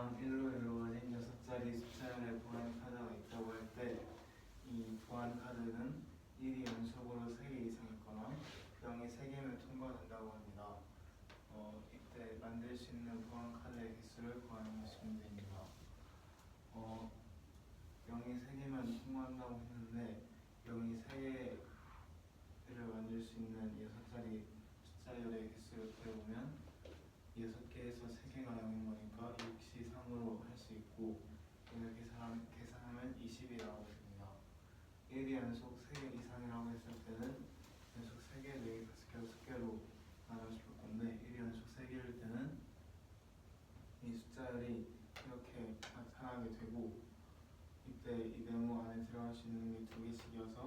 0, 1로 이루어진 6자리 숫자열의 보안 카드가 있다고 할 때 이 보안 카드는 1이 연속으로 3개 이상 있거나 0이 3개면 통과된다고 합니다. 이때 만들 수 있는 보안 카드의 개수를 구하는 것이 문제입니다. 0이 3개면 통과한다고 했는데 0이 3개를 만들 수 있는 6자리 숫자열의 개수를 구해보면 6개에서 3개가 0인 거니까 6시 3으로 할 수 있고 이렇게 계산하면 20이 나오게 됩니다. 1이 연속 3개 이상이라고 했을 때는 연속 3개, 4개, 5개, 6개로 나눠줄 건데 1이 연속 3개일 때는 이 숫자열이 이렇게 나타나게 되고 이때 이 네모 안에 들어갈 수 있는 게 2개씩이어서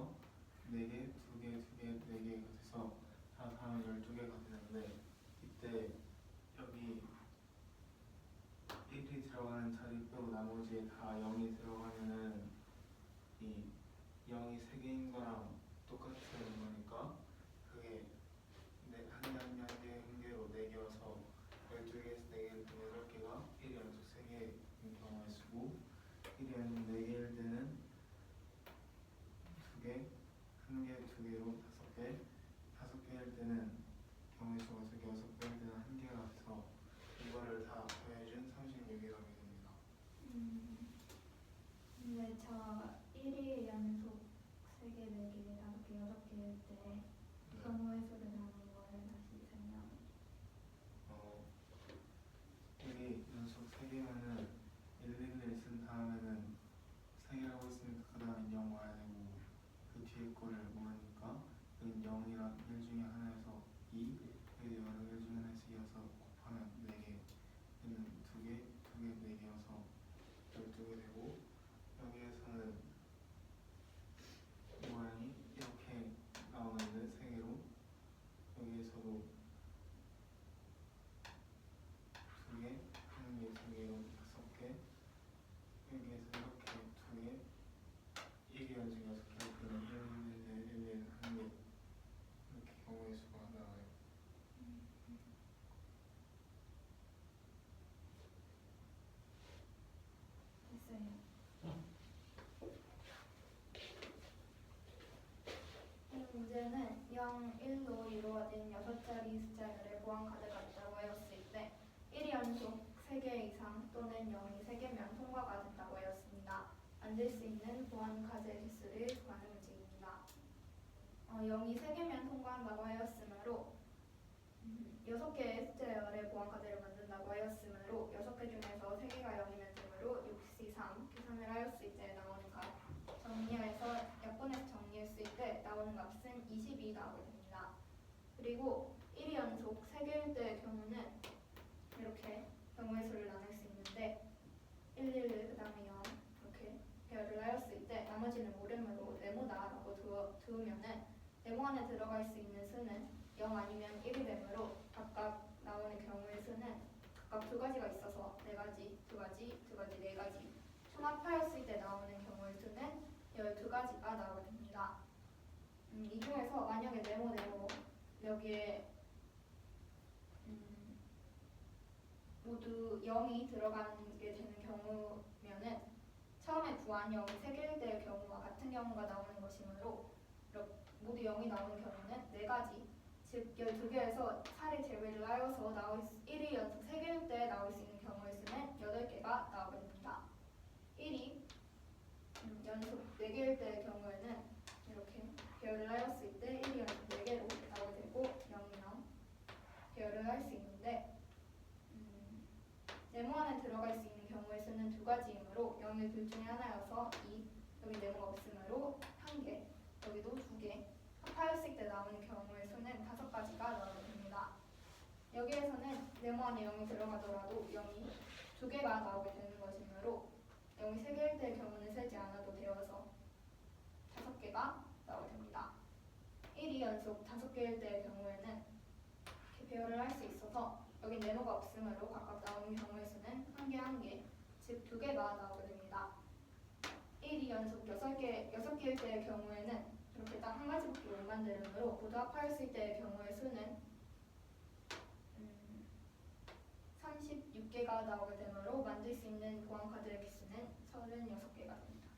4개, 2개, 2개, 4개가 돼서 다 하면 12개가 되는데 이때 여기 1이 들어가는 자리 빼고 나머지에 다 0이 들어가면은 이 0이 3개인 거랑 똑같은 거니까 그게 한 개로 4개여서 12개에서 4개를 빼면 8개가 1이 연속 3개인 경우에 쓰고 1이 연속 4개일 때는 2개, 1개, 2개로 5개, 5개일 때는 경우의 수가 2개, 6개일 때는 1개가 돼서 이거를 다 더해준 36이라고 됩니다. 근데 저 1이 연속 3개, 4개, 5개, 6개일 때 경우의 수를 나눈 거를 다시 설명. 1이 연속 3개면은 111 쓴 다음에는 3개라고 했으니까 그 다음에 0 와야 되고 그 뒤에 거를 모르니까 여긴 0이랑 1 중에 하나에서 2, 여기 0을 1 중에 하나에서 2여서 곱하면 4개, 얘는 2개, 2개, 4개여서 12개 되고 여기에서는 모양이 이렇게 나오는데 3개로 여기에서도 2개, 1개, 2개로 5개 여기에서 이렇게 2개 1이 연속 6개 그러면 1, 1, 1, 1, 1개 이렇게 경우의 수가 나와요. 됐어요. 이 문제는 0, 1로 이루어진 6자리 숫자열의 보안 카드가 있다고 하였을 때 1이 연속 3개 이상 또는 0이 3개면 통과가 된다고 하였습니다. 만들 수 있는 보안 카드의 개수를 구하는 문제입니다. 0이 3개면 통과한다고 하였으므로 6개의 숫자열의 보안 카드를 만든다고 하였으므로 6개 중에서 3개가 0이면 되므로 6시 3 계산을 하였을 때 나오는 값 정리해서 약분해서 정리했을 때 나오는 값은 20이 나오게 됩니다. 그리고 1이 연속 3개일 때의 경우는 이렇게 경우의 수를 나눌 수 있는데 1, 1, 1, 그 다음에 0 이렇게 배열을 하였을 때 나머지는 모름으로 네모다라고 두으면은 네모 안에 들어갈 수 있는 수는 0 아니면 1이 되므로 각각 나오는 경우의 수는 각각 2가지가 있어서 4가지, 2가지, 2가지, 4가지 총합하였을 때 나오는 경우의 수는 12가지가 나오게 됩니다. 이 중에서 만약에 네모 여기에 모두 0이 들어가게 되는 경우면은 처음에 구한 0이 3개일 때의 경우와 같은 경우가 나오는 것이므로 모두 0이 나오는 경우는 4가지 즉 12개에서 4를 제외를 하여서 1이 연속 3개일 때 나올 수 있는 경우의 수는 8개가 나오게 됩니다. 1이 연속 4개일 때의 경우에는 이렇게 배열을 하였을 때 1이 연속 4개로 나오게 되고 0, 0 배열을 할 수 있는데 네모 안에 들어갈 수 있는 경우의 수는 2가지이므로 0이 둘 중에 하나여서 2, 여기 네모가 없으므로 1개, 여기도 2개 합하였을 때 나오는 경우의 수는 5가지가 나오게 됩니다. 여기에서는 네모 안에 0이 들어가더라도 0이 2개가 나오게 되는 것이므로 0이 3개일 때의 경우는 세지 않아도 되어서 5개가 나오게 됩니다. 1이 연속 5개일 때의 경우에는 이렇게 배열을 할 수 있어서 여기 네모가 없으므로 각각 나오는 경우의 수는 1개, 1개, 즉 2개가 나오게 됩니다. 1이 연속 6개일 때의 경우에는 이렇게 딱 한 가지밖에 못 만드므로 모두 합하였을 때의 경우의 수는 36 6개가 나오게 되므로 만들 수 있는 보안카드의 개수는 36개가 됩니다.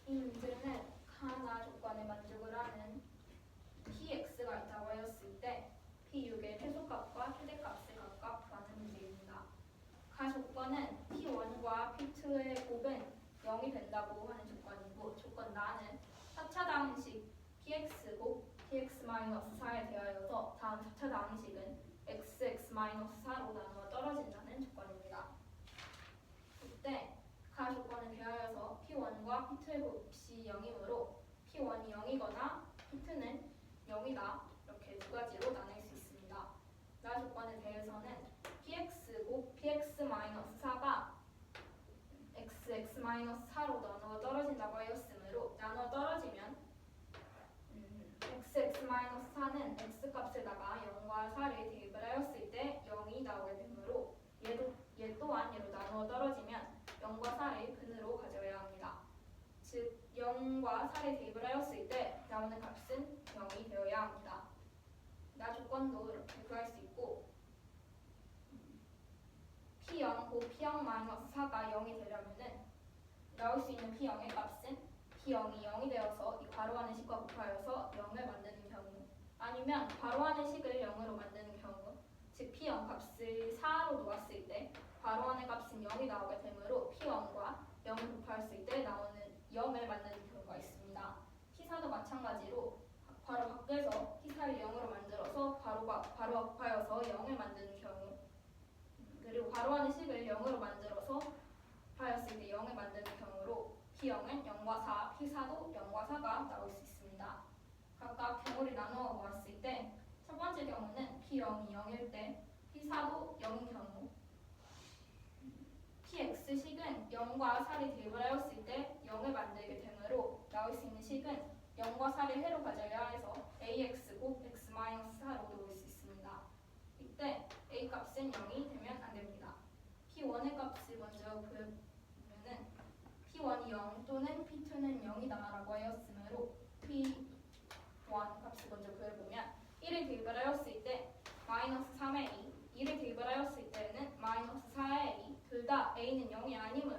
이 문제는 하나 조건에 만족을 하는 px가 있다고 하였을 때 p6의 최소값과 최대값을 각각 구하는 문제입니다. 가 조건은 p1과 p2의 곱은 0이 된다고 하는 조건이고, 조건 나는 4차 다항식 px 곱 px-4에 대하여서 다음 4차 다항식은 xx-4로 나누어 떨어진다는 조건입니다. 이때 가 조건에 대하여서 p1과 p2의 곱이 0이므로 p1이 0이거나 p2는 0이다, 이렇게 두 가지로 나눌 수 있습니다. 나 조건에 대해서는 px 곱 px-4가 xx-4로 나누어 떨어진다고 하였으므로 나누어 떨어지면 xx-4는 x값에다가 0과 4를 대입을 하였을 때 0이 나오게 되므로 얘 또한 얘로 나누어 떨어지면 0과 4를 근으로 가져야 합니다. 즉 0과 4를 대입을 하였을 때 나오는 값은 0이 되어야 합니다. 나 조건도 이렇게 구할 수 있고, p0 곱 p0-4가 0이 되려면은 나올 수 있는 p0의 값은 p0이 0이 되어서 이 괄호 안의 식과 곱하여서 0을 만드는 경우, 아니면 괄호 안의 식을 0으로 만드는 경우, 즉 p0 값을 4로 놓았을 때 괄호 안의 값은 0이 나오게 되므로 p0과 0을 곱하였을 때 나오는 0을 만드는 경우가 있습니다. p4도 마찬가지로 괄호 밖에서 p4를 0으로 만들어서 괄호와 곱하여서 0을 만드는 경우, 그리고 괄호 안의 식을 0으로 만들어서 하였을 때 0을 만드는 경우로 p0은 0과 4, p4도 0과 4가 나올 수 있습니다. 각각 경우를 나누어 보았을 때 첫 번째 경우는 p0이 0일 때 p4도 0인 경우, px식은 0과 4를 대입을 하였을 때 0을 만들게 되므로 나올 수 있는 식은 0과 4를 해로 가져야 해서 ax 곱 x-4로 놓을 수 있습니다. 이때 a 값은 0이 되면 안 됩니다. p1의 값을 먼저 구해보면은 p1이 0 또는 p2는 0이다 라고 하였으므로 p1 값을 먼저 구해보면 1을 대입을 하였을 때 -3의 a, 2를 대입을 하였을 때는 -4의 a, 둘 다 a는 0이 아니므로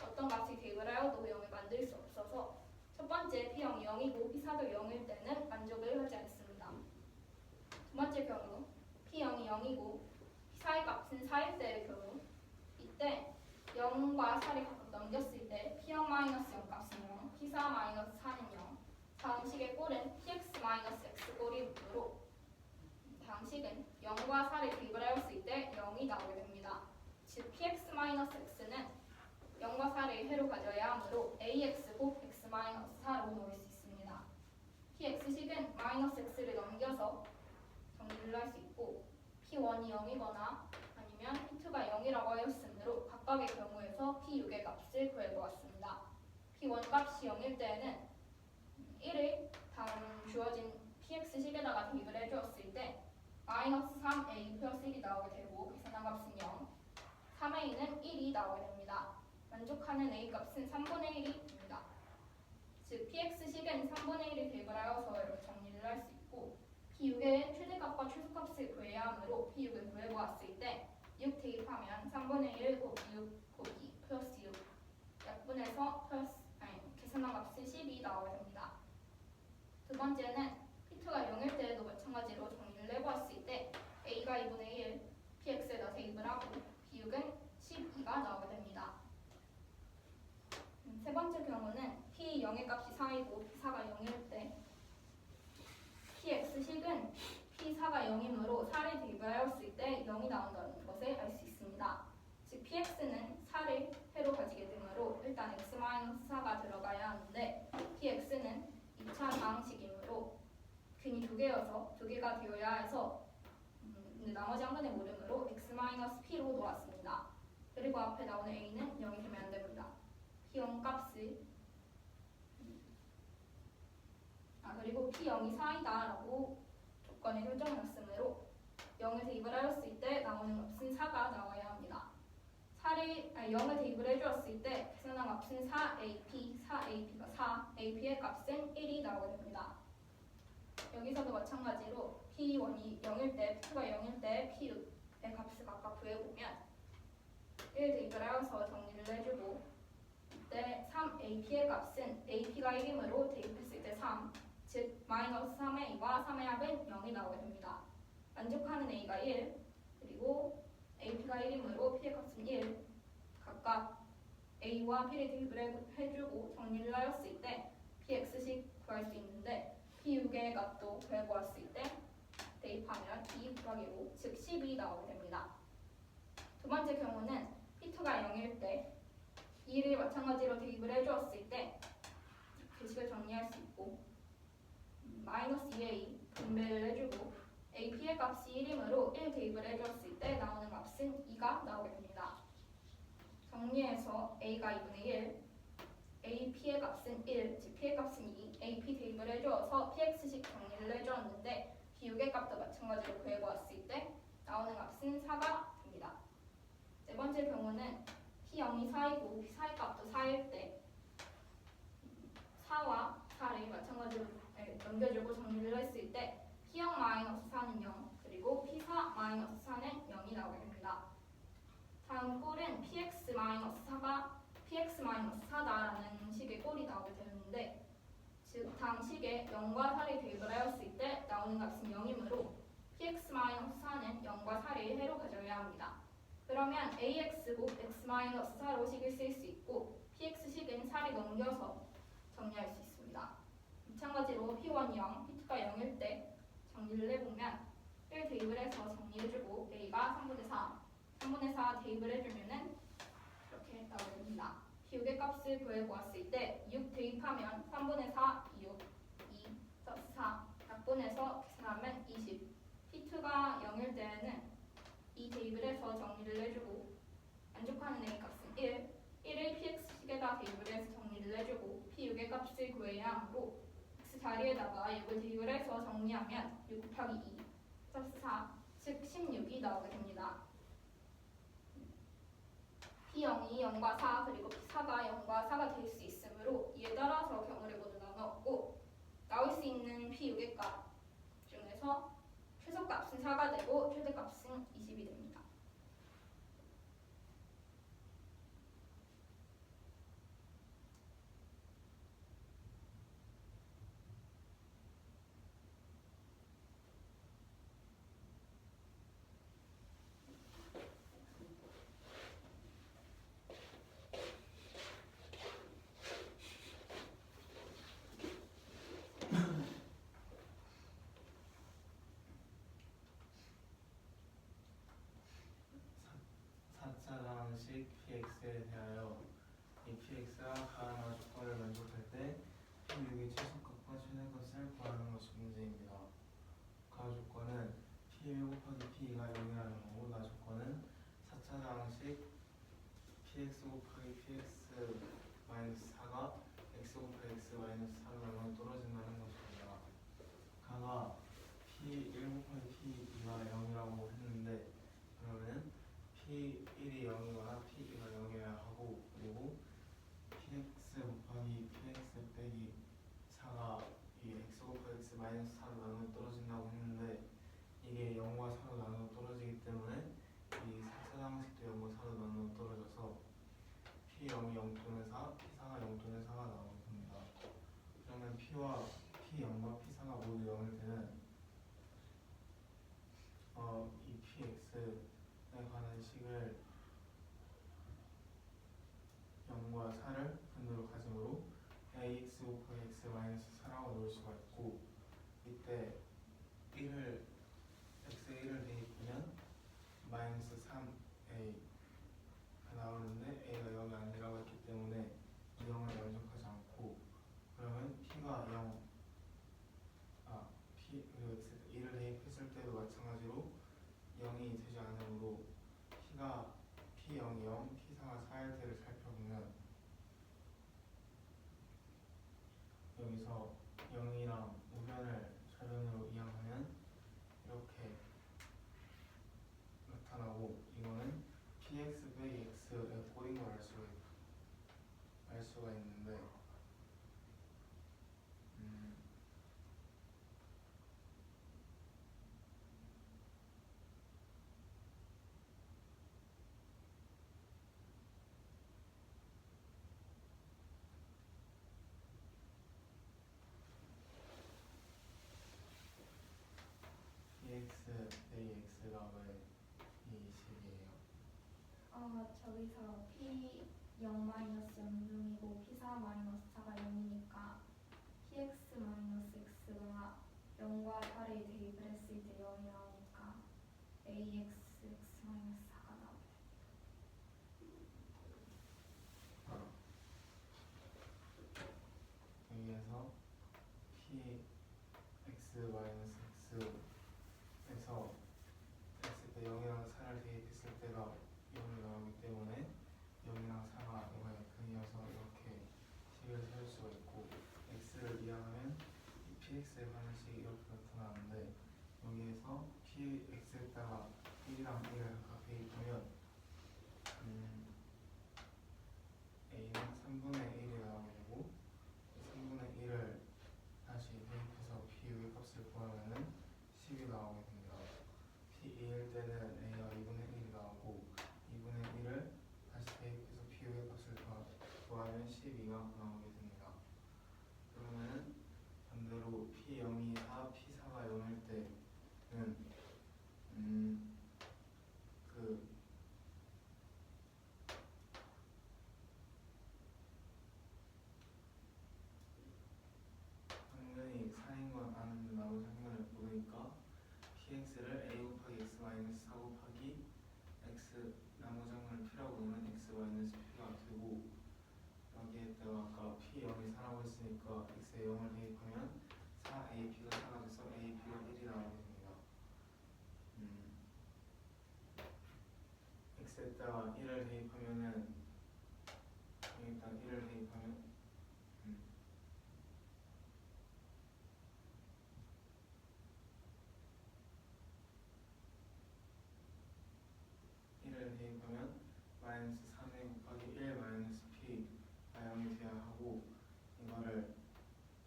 어떤 값을 대입을 하여도 0을 만들 수 없어서 첫 번째 p0이 0이고 p4도 0일 때는 만족을 하지 않습니다. 두 번째 경우 p0이 0이고 p4의 값은 4일 때의 경우, 이때 0과 4를 각각 넘겼을 때 p0-0 값은 0, p4-4는 0, 다음식의 꼴은 px-x 꼴이므로 다음식은 0과 4를 대입을 하였을 때 0이 나오게 됩니다. 즉 px-x는 0과 4를 해로 가져야 하므로 ax 곱 x-4로 놓을 수 있습니다. px식은 -x를 넘겨서 정리를 할 수 있고, p1이 0이거나 아니면 p2가 0이라고 하였으므로 각각의 경우에서 p6의 값을 구해보았습니다. p1 값이 0일 때에는 1을 다음 주어진 px식에다가 대입을 해주었을 때 -3a 플러스 1이 나오게 되고 계산한 값은 0, 3a는 1이 나오게 됩니다. 만족하는 a 값은 3분의 1이 됩니다. 즉 px식은 3분의 1을 대입을 하여서 이렇게 정리를 할 수 있고, p6의 최대값과 최소값을 구해야 하므로 p6을 구해보았을 때 6 대입하면 3분의 1 곱이 6 곱이 플러스 6, 약분해서 계산한 값이 10이 나오게 됩니다. 두 번째는 p2가 0일 때에도 마찬가지로 정리를 해보았을 때 a가 2분의 1, px에다 대입을 하고 p6은 12가 나오게 됩니다. 세 번째 경우는 p 0의 값이 4이고 p4가 0일 때 px식은 p4가 0이므로 4를 대입을 하였을 때 0이 나온다는 것을 알 수 있습니다. 즉 px는 4를 해로 가지게 되므로 일단 x-4가 들어가야 하는데 px는 2차 다항식이므로 근이 2개여서 2개가 되어야 해서 근데 나머지 한 근의 모름으로 x-p로 놓았습니다. 그리고 앞에 나오는 a는 0이 되면 안 됩니다. p0 값을 그리고 p0이 4이다 라고 조건에 설정해놨으므로 0을 대입을 하였을 때 나오는 값은 4가 나와야 합니다. 0을 대입을 해주었을 때 계산한 값은 4AP, 4AP가 4, AP의 값은 1이 나오게 됩니다. 여기서도 마찬가지로 P1이 0일 때, P2가 0일 때 P의 값을 각각 구해보면 1 대입을 하여서 정리를 해주고 이때 3AP의 값은 AP가 1이므로 대입했을 때 3, 즉 마이너스 3의 2와 3의 합은 0이 나오게 됩니다. 만족하는 A가 1, 그리고 AP가 1이므로 P의 값은 1, 각각 A와 P를 대입을 해주고 정리를 하였을 때 PX식 구할 수 있는데 P6의 값도 구해보았을 때 대입하면 2 곱하기 5, 즉 12 나오게 됩니다. 두 번째 경우는 P2가 0일 때 2를 마찬가지로 대입을 해주었을 때 게식을 정리할 수 있고 마이너스 2A 분배를 해주고 AP의 값이 1이므로 1 대입을 해주었을 때 나오는 값은 2가 나오게 됩니다. 정리해서 A가 2분의 1, AP의 값은 1, 즉 P의 값은 2, AP 대입을 해주어서 PX식 정리를 해주었는데 B6의 값도 마찬가지로 구해보았을 때 나오는 값은 4가 됩니다. 네 번째 경우는 P0이 4이고 P4의 값도 4일 때 4와 4를 마찬가지로 넘겨주고 정리를 했을 때 P0-4는 0, 그리고 P4-4는 0이 나오게 됩니다. 다음 꼴은 PX-4가 PX-4다라는 식의 꼴이 나오게 되는데 즉 다음 식에 0과 4를 대입을 하였을 때 나오는 값은 0이므로 PX-4는 0과 4를 해로 가져야 합니다. 그러면 AX곱 X-4로 식을 쓸 수 있고 PX식은 4를 넘겨서 정리할 수 있습니다. 마찬가지로 P1이 0, P2가 0일 때 정리를 해보면 1 대입을 해서 정리해주고 A가 3분의 4, 3분의 4 대입을 해주면은 이렇게 나오게 됩니다. P6의 값을 구해보았을 때 6 대입하면 3분의 4, 6, 2, 4 약분해서 계산하면 20. P2가 0일 때는 2 대입을 해서 정리를 해주고 만족하는 A 값은 1, 1을 PX식에다 대입을 해서 정리를 해주고 P6의 값을 구해야 하므로 X 자리에다가 6을 대입을 해서 정리하면 6 곱하기 2, 4, 즉 16이 나오게 됩니다. P0이 0과 4 그리고 P4가 0과 4가 될 수 있으므로 이에 따라서 경우를 모두 나누었고 나올 수 있는 P6의 값 중에서 최소값은 4가 되고 최대값은 20이 됩니다. 식 PX에 대하여 이 PX가 가한 조건을 만족할 때 P6의 최소값과 최대값을 구하는 것이 문제입니다. 가한 조건은 P1 곱하기 P가 0이라는 거고 나 조건은 4차 상식 PX 곱하기 PX 마이너스 4가 X 곱하기 X 마이너스 4로 나누어 떨어진다는 것입니다. 가가 P1 곱하기 P2가 0이라고 했는데 그러면 P1이 0이거나 P2가 0이어야 하고 그리고 PX 곱하기 PX 빼기 4가 이 X 곱하기 X 마이너스 4로 나누어 떨어진다고 했는데 이게 0과 4로 나누어 떨어지기 때문에 이 4차 상식도 0과 4로 나누어 떨어져서 P0이 0 또는 4, P4가 0 또는 4가 나오게 됩니다. 그러면 P0과 P4가 모두 0일 때는 이 PX에 관한 식을 0과 4를 근으로 가지므로 AX 곱하기 X 마이너스 4라고 놓을 수가 있고 이때 1을 X에 1을 대입하면 마이너스 3A가 나오는데 A가 0이 아니라고 했기 때문에 이 0을 만족하지 않고 그러면 P가 0 그리고 X 1을 대입했을 때도 마찬가지로 0이 되지 않으므로 P가 P0이 0, P4가 4일 때를 살펴보면 여기서 0이랑 xax가 왜 이 식이에요? 저기서 p 0 마이너스 0중이고 p4 마이너스 4가 0이니까 px 마이너스 x가 0과 8에 대입을 했을 때 0이 나오니까 ax x 마이너스 4가 나오게 여기에서 px 마이너스 x에서 x 때 0이랑 4를 대입했을 때가 0이 나오기 때문에 0이랑 4가 0에 근이어서 이렇게 식을 세울 수가 있고 x를 이항하면 이 px의 반응식이 이렇게 나타나는데 여기에서 px에다가 1이랑 1을 각각 대입하면 a는 3분의 1이 나오게 되고 3분의 1을 다시 대입해서 p의 값을 구하면은 10이 나오게 됩니다. p2일 때는 a가 2분의 1이 나오고 2분의 1을 다시 대입해서 p의 값을 구하면 12가 나오게 됩니다. 그러면은 반대로 p0이 4, p4가 0일 때는 그 항근이 4인 건 아는데 나머지 항근을 모르니까 px를 a 곱하기 x 마이너스 4 곱하기 x 나머지 항근을 p라고 보면 x 마이너스 p가 되고 여기에다가 아까 p0이 4라고 했으니까 x에 0을 대입하면 4ap가 4가 돼서 ap가 1이 나오게 됩니다. x에다가 1을 대입하면은 여기다 1을 대입하면 1을 대입하면 마이너스 3a 곱하기 1 마이너스 p가 0이 돼야 하고 이거를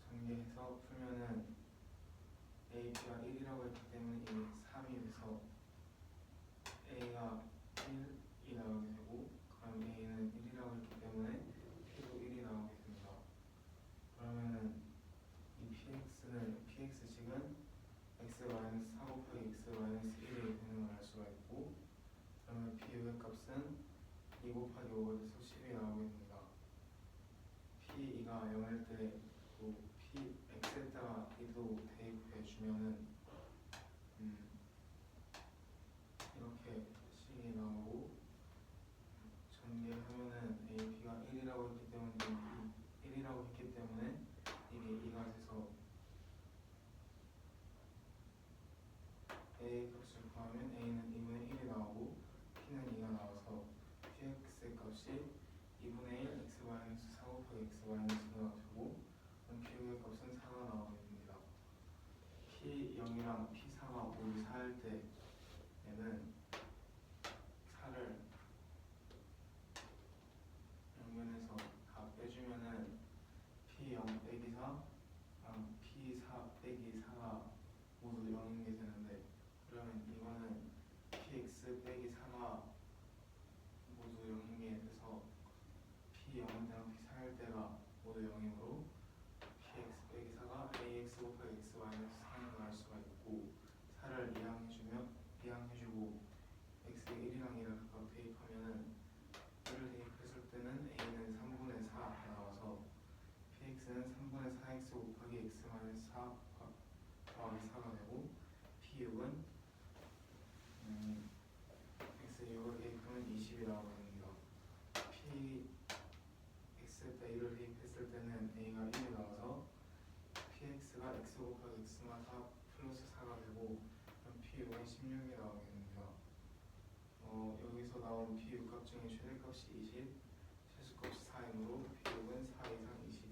전개해서 풀면은 ap가 1이라고 했기 때문에 이게 3이 돼서 a가 1이 나오게 되고 그럼 a는 1이라고 했기 때문에 p도 1이 나오게 됩니다. 그러면은 이 px식은 x 마이너스 4 곱하기 x 마이너스 1이 되는 걸 알 수가 있고 그러면 p의 값은 2 곱하기 5가 돼서 10이 나오게 됩니다. p가 0일 때 p x에다가 2도 대입해 주면은 이렇게 식이 나오고 전개하면은 ap가 1이라고 했기 때문에 1이라고 했기 때문에 이게 2가 돼서 a 값을 구하면 a는 2분의 1이 나오고 p는 2가 나와서 px의 값이 2분의 1 x 마이너스 4 곱하기 x 마이너스 2가 되고 그럼 p의 값은 4가 나오게 됩니다. p0이랑 p4가 모두 4일 때에는 4를 양면에서 다 빼주면은 p0 빼기 4랑 p4 빼기 4가 모두 0인 게 되는데 그러면 이거는 px 빼기 4가 모두 0인 게 돼서 p0이랑 p4일 때가 모두 0이므로 px 빼기 4가 ax 곱하기 x 마이너스 4인 걸 알 수가 있고 4를 이항해주고 x에 1이랑 2를 각각 대입하면은 1을 대입했을 때는 a는 3분의 4가 나와서 px는 3분의 4x 곱하기 x 마이너스 4 더하기 4가 되고 p6은 x에 6을 대입하면 20이 나오게 됩니다. x에다 1을 대입했을 때는 a가 1이 나와서 px가 x 곱하기 x마 4 플러스 4가 되고 그럼 p6은 16이 나오게 됩니다. 여기서 나온 p6 값 중에 최대값이 20, 최소값이 4이므로 p6은 4 이상 20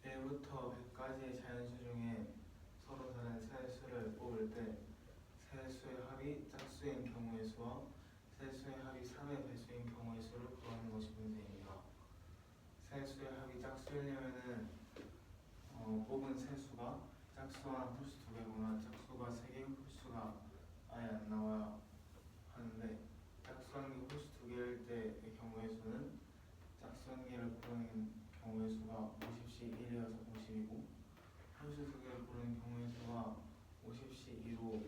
이하입니다.1부터 100까지의 자연수 중에 서로 다른 세 수를 뽑을 때 세 수의 합이 짝수인 경우의 수와 세 수의 합이 3의 배수인 경우의 수를 구하는 것이 문제입니다. 세 수의 합이 짝수이려면은 뽑은 세 수가 짝수와 홀수 2개거나 짝수가 3개, 홀수가 아예 안 나와야 하는데 짝수 1개, 홀수 2개일 때의 경우의 수는 짝수 1개를 구하는 경우의 수가 50시 1이어서 50이고 함수 두 개를 고른 경우의 수가 50시 2로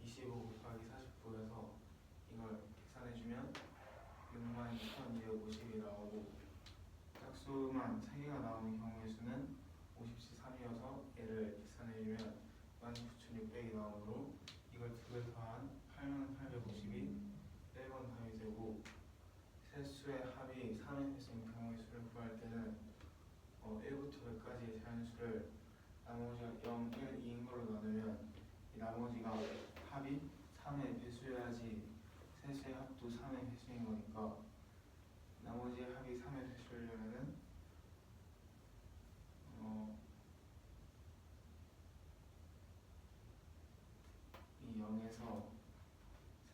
25 곱하기 49에서 이걸 계산해주면 61,250이 나오고 짝수만 3개가 나오는 경우의 수는 50시 3이어서 얘를 계산해주면 19,600이 나오므로 이걸 두 개 더한 8850이 1번 답이 되고 세 수의 합이 3의 배수인 경우의 수를 구할 때는 1부터 100까지의 자연수를 나머지가 0, 1, 2인 걸로 나누면 이 나머지가 합이 3의 배수여야지 세 수의 합도 3의 배수인 거니까 나머지 합이 3의 배수려면은 이 0에서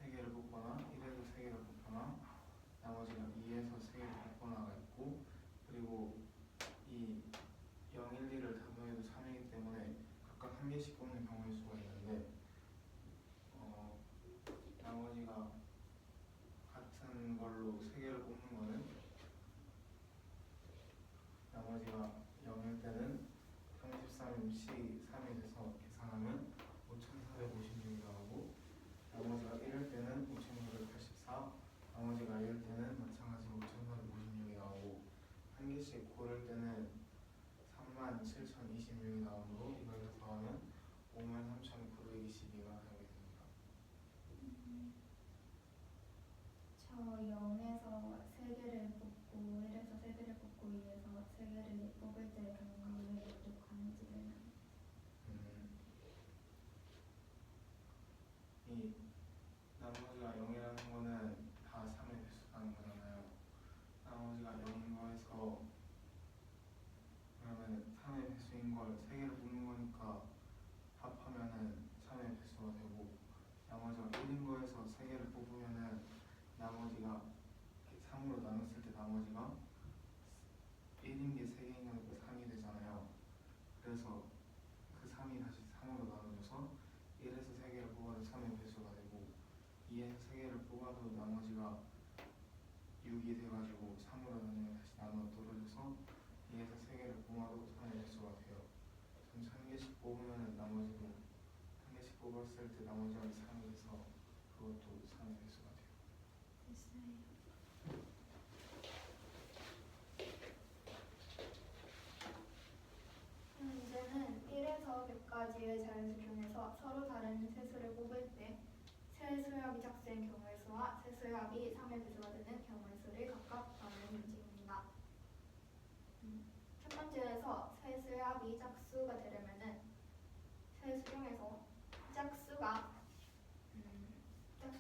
3개를 뽑거나 1에서 3개를 뽑거나 나머지가 2에서 3개를 뽑거나가 있고 그리고 이 0, 1, 2를 다 더해도 3이기 때문에 각각 한 개씩 뽑는 경우의 수가 있는데 나머지가 같은 걸로 3개를 뽑는 거는 나머지가 0일 때는 33시 3이 돼서 계산하면 5,456이 나오고 나머지가 1일 때는 5,484 나머지가 2일 때는 마찬가지로 5,456이 나오고 한 개씩 고를 때는 37,026이 나오므로 이걸 다 더하면 53,922가 되게 됩니다. 저 0에서 3개를 뽑고 1에서 3개를 뽑고 2에서 3개를 뽑을 때 경우가 왜 모두 가는지를 이 나머지가 0이라는 거는 다 3의 배수라는 거잖아요. 나머지가 0인 거에서 그러면 3의 배수인 걸 3개를 뽑는 거니까 합하면은 3의 배수가 되고 나머지가 1인 거에서 3개를 뽑으면은 나머지가 3으로 나눴을 때 나머지가 1인 게 3개인 거니까 3이 되잖아요. 그래서 그 3이 다시 3으로 나눠져서 1에서 3개를 뽑아도 3의 배수가 되고 2에서 3개를 뽑아도 나머지가 6이 돼가지고 3으로 나누면 다시 나눠 떨어져서 2에서 3개를 뽑아도 3의 배수가 돼요. 전체 한 개씩 뽑으면 나머지도 한 개씩 뽑았을 때 나머지가 3이 돼서 그것도 3의 배수가 돼요. 됐어요. 문제는 1에서 100까지의 자연수 중에서 서로 다른 세 수를 뽑을 때 세 수의 합이 짝수인 경우의 수와 세 수의 합이 3의 배수가 되는 경우의 수를 각각 나누는 문제입니다. 첫 번째에서 세 수의 합이 짝수가 되려면은 세 수 중에서 짝수가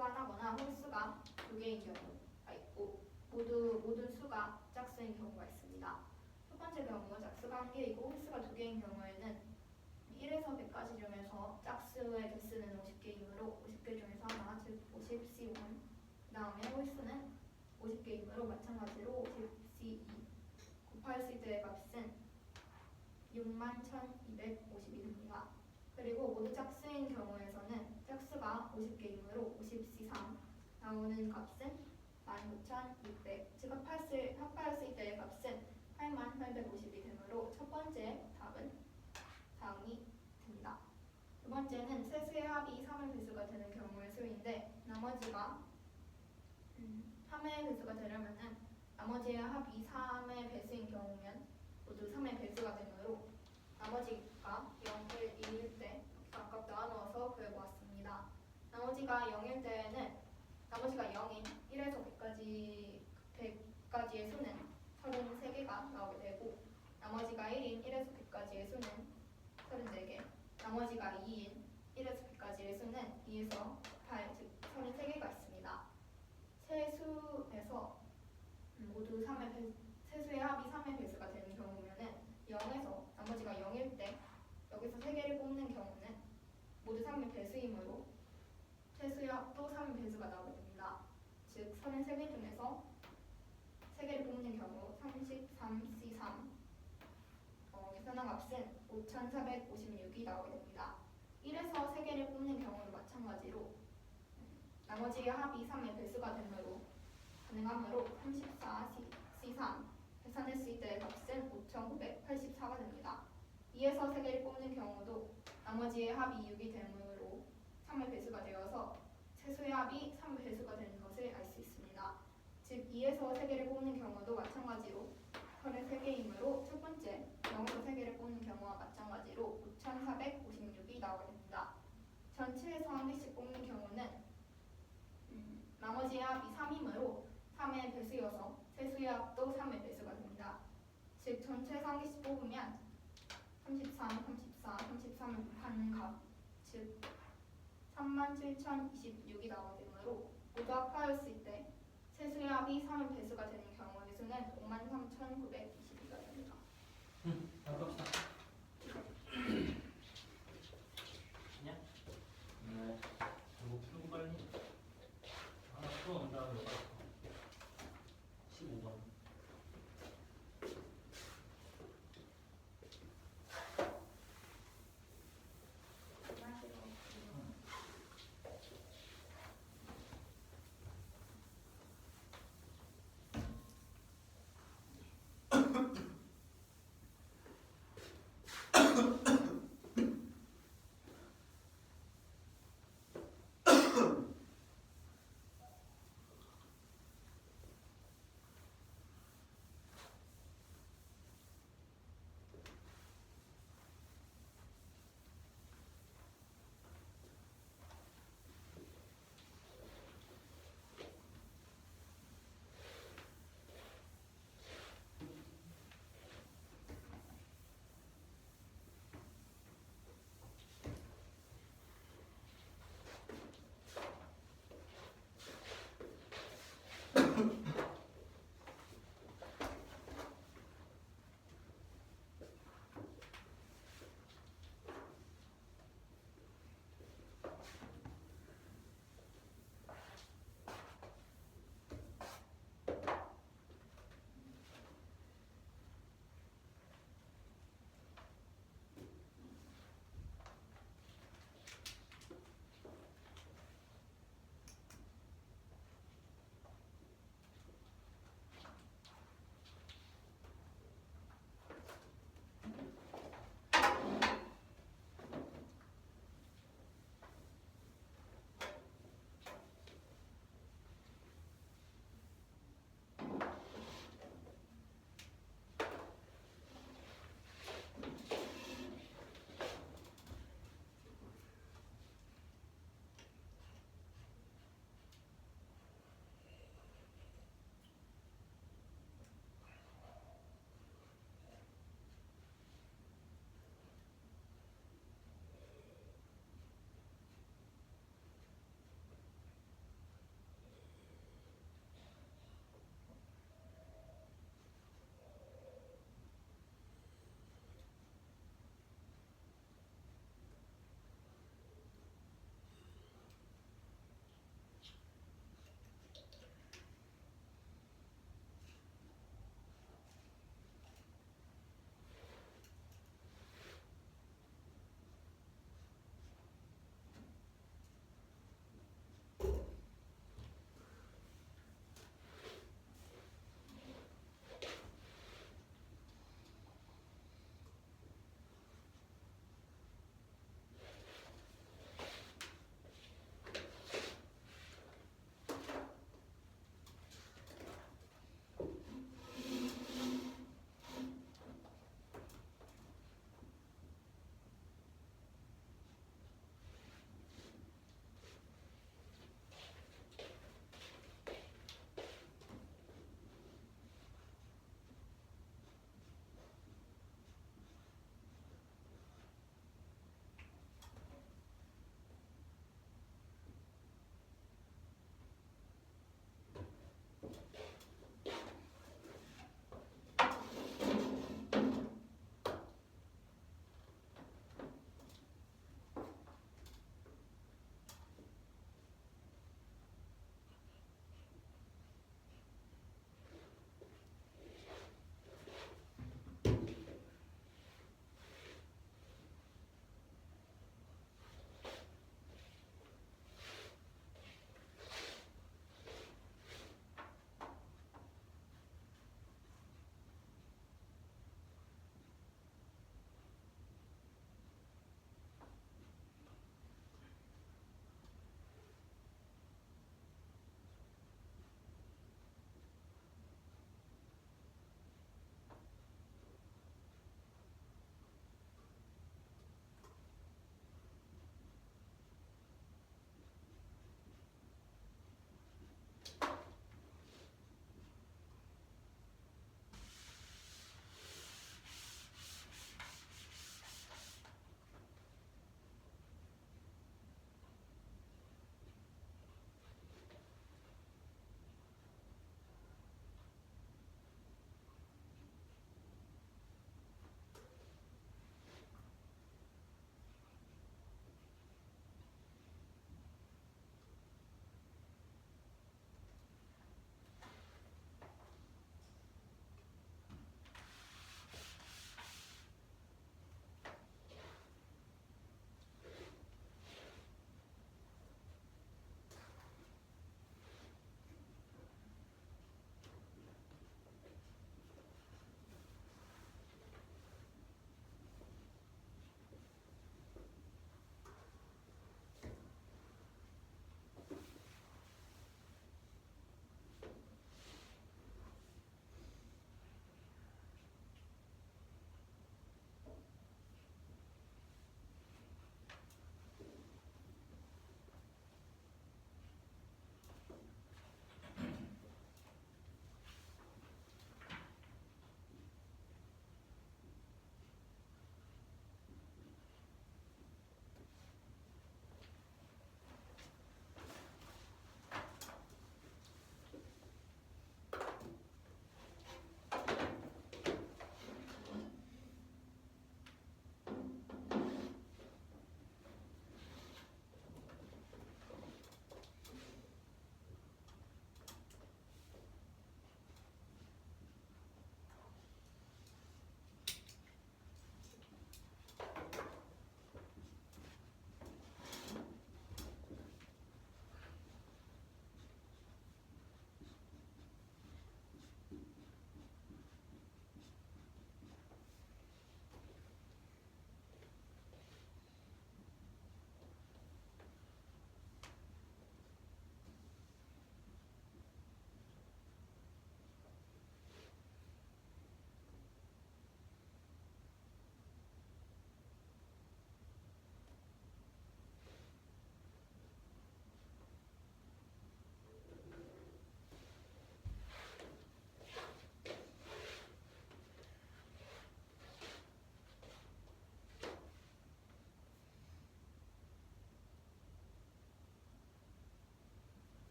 하나거나 홀수가 2개인 경우가 있고 모든 수가 짝수인 경우가 있습니다. 첫 번째 경우 짝수가 1개이고 홀수가 2개인 경우에는 1에서 100까지 중에서 짝수의 개수는 50개이므로 50개 중에서 하나, 즉 50C1 그 다음에 홀수는 50개이므로 마찬가지로 50C2 곱했을 때의 값은 61,250이 됩니다. 그리고 모두 짝수인 경우에서는 짝수가 50개이므로 50C3 나오는 값은 19,600 즉 합하였을 때의 값은 81,850이 되므로 첫 번째 답은 다음이 됩니다. 두 번째는 세 수의 합이 3의 배수가 되는 경우의 수인데 나머지가 3의 배수가 되려면은 나머지의 합이 3의 배수인 경우면 모두 3의 배수가 되므로 나머지가 0, 1, 2일 때 각각 나누어서 구해보았습니다. 나머지가 0일 때에는 나머지가 0인 1에서 100까지의 수는 33개가 나오게 되고 나머지가 1인 1에서 100까지의 수는 34개 나머지가 2인 1에서 100까지의 수는 2에서 8, 즉 33개가 있습니다. 세 수에서 모두 세 수의 합이 3의 배수가 되는 경우면은 0에서 나머지가 0일 때 여기서 3개를 뽑는 경우는 모두 3의 배수이므로 세 수의 합도 3의 배수가 나오게 됩니다. 즉 33개 중에서 3개를 뽑는 경우 33C3 계산한 값은 5,456이 나오게 됩니다. 1에서 3개를 뽑는 경우도 마찬가지로 나머지의 합이 3의 배수가 되므로 가능하므로 34C3 계산했을 때의 값은 값은 5,984가 됩니다. 2에서 3개를 뽑는 경우도 나머지의 합이 6이 되므로 3의 배수가 되어서 최소의 합이 3의 배수가 되는 것을 알 수 있습니다. 즉 2에서 3개를 뽑는 경우도 마찬가지로 33개이므로 첫 번째 0에서 3개를 뽑는 경우와 마찬가지로 5,456이 나오게 됩니다. 전체에서 한 개씩 뽑는 경우는 나머지의 합이 3이므로 3의 배수여서 최소의 합도 3의 배수가 됩니다. 즉 전체에서 한 개씩 뽑으면 33, 34, 33을 곱하는 값, 즉 37,026이 나오게 되므로 모두 합하였을 때 최소의 합이 3의 배수가 되는 경우의 수는 53,922가 됩니다. 바꿔봅시다. 그냥? 네. 이거 풀고 빨리. 하나 풀어놓은 다음에 이거 빨리. 15번.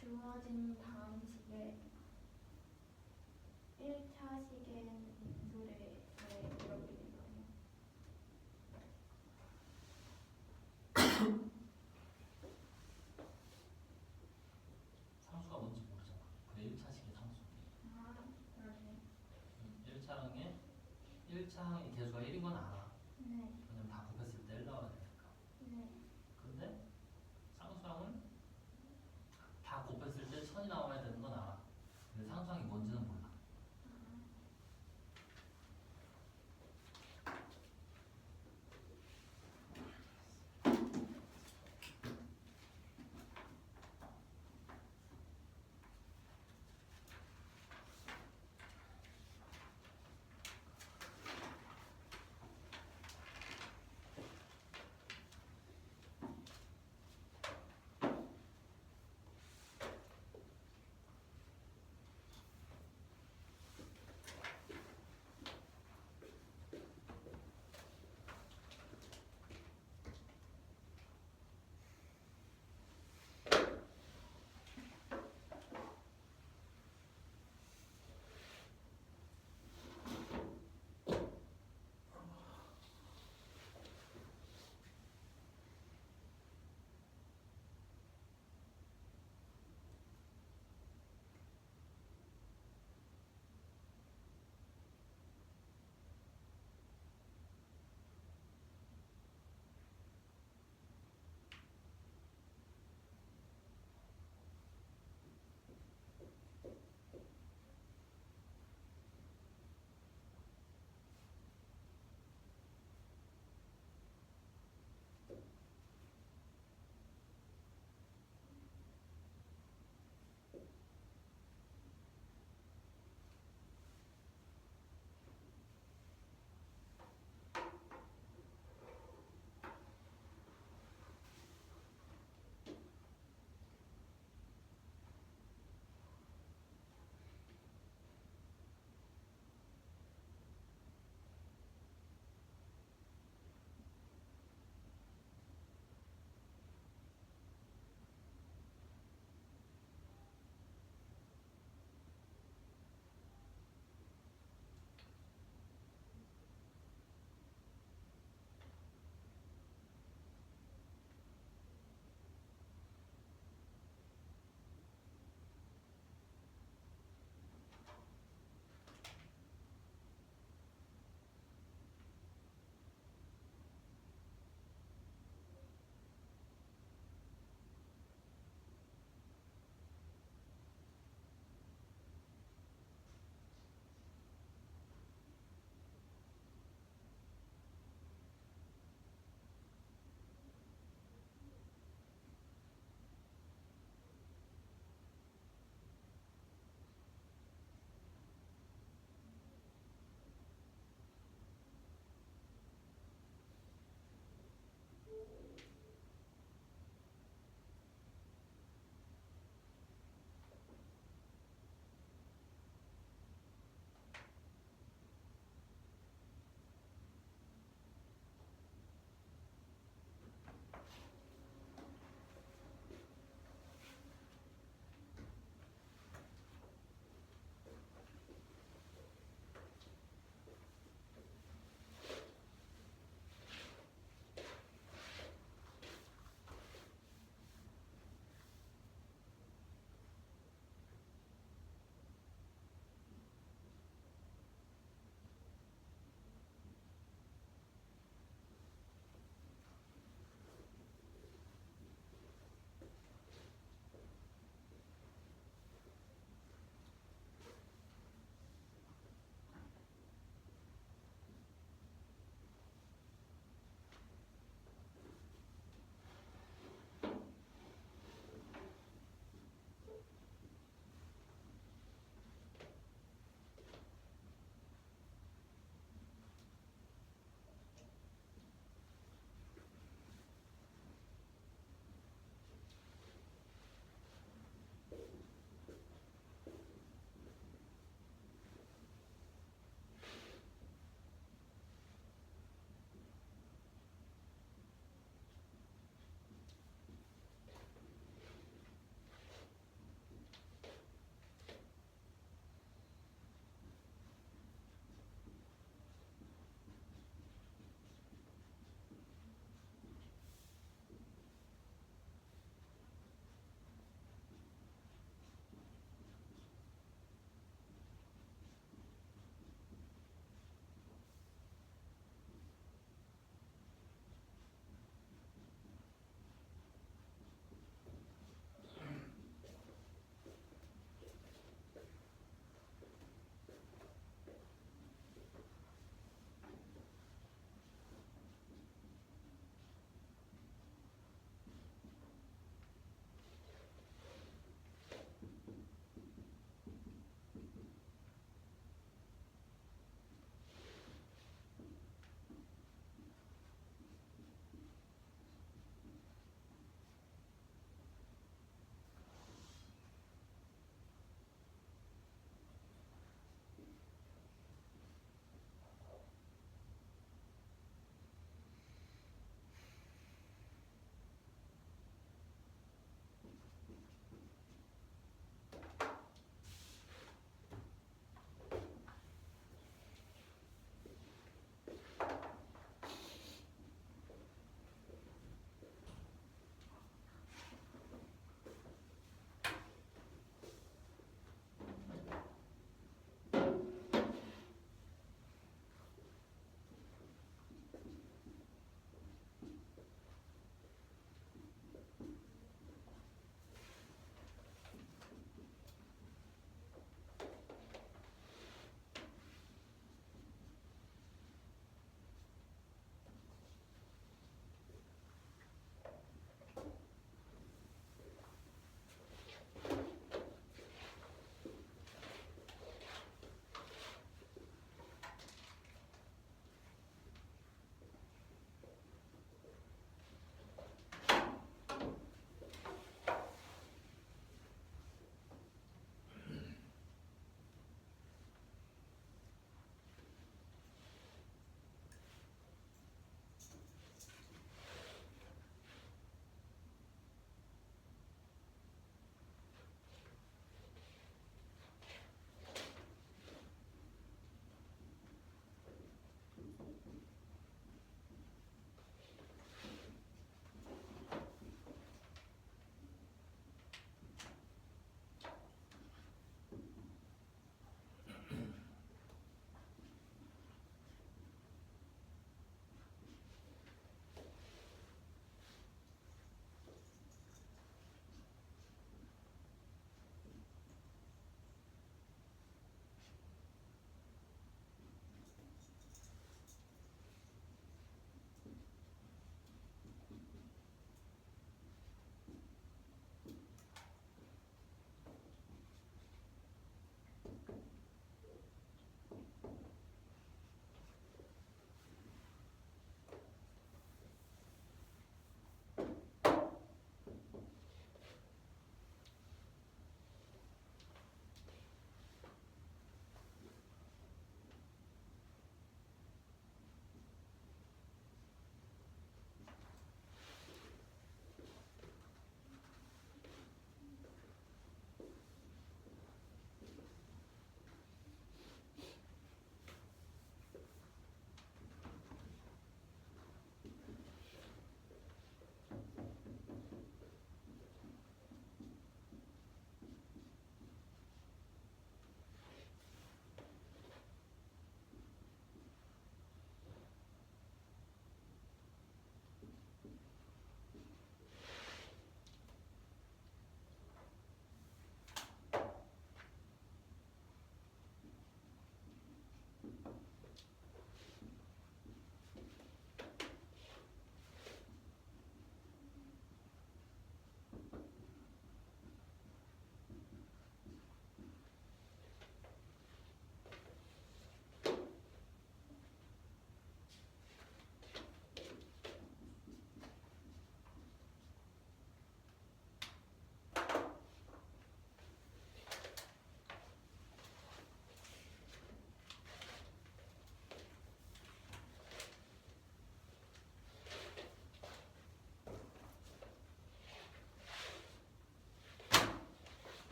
주어진 다음 식에 1차 식엔 인수를 왜 이렇게 된 거예요? 상수가 뭔지 모르잖아. 그래 1차식의 상수. 아, 그러네. 1차항에 1차항의 개수가 1인 건 알아. 네, 왜냐면 다 곱했을 때 1 나와야 되니까. 네. 근데 상수항은 다 곱했을 때 1000이 나와야 되는 건 알아. 근데 상수항이 뭔지는 몰라.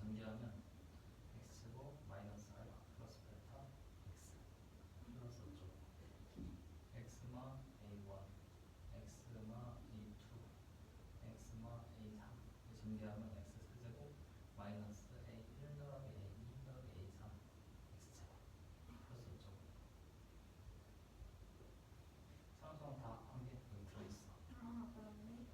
전개하면 x제곱 마이너스 알파 플러스 베타 x 플러스 어쩌고 x마 a1 x마 a2 x마 a3 전개하면 x 세제곱 마이너스 a1 더하기 a2 더하기 a3 x제곱 플러스 어쩌고 상수항 다 한 개 여기 들어있어. 아, 그렇네.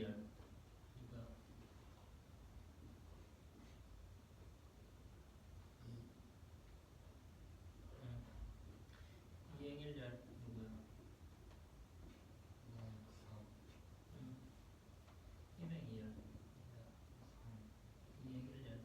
2행 1열 누구야? 2행 1열 누구야? 1행 2열 2행 1열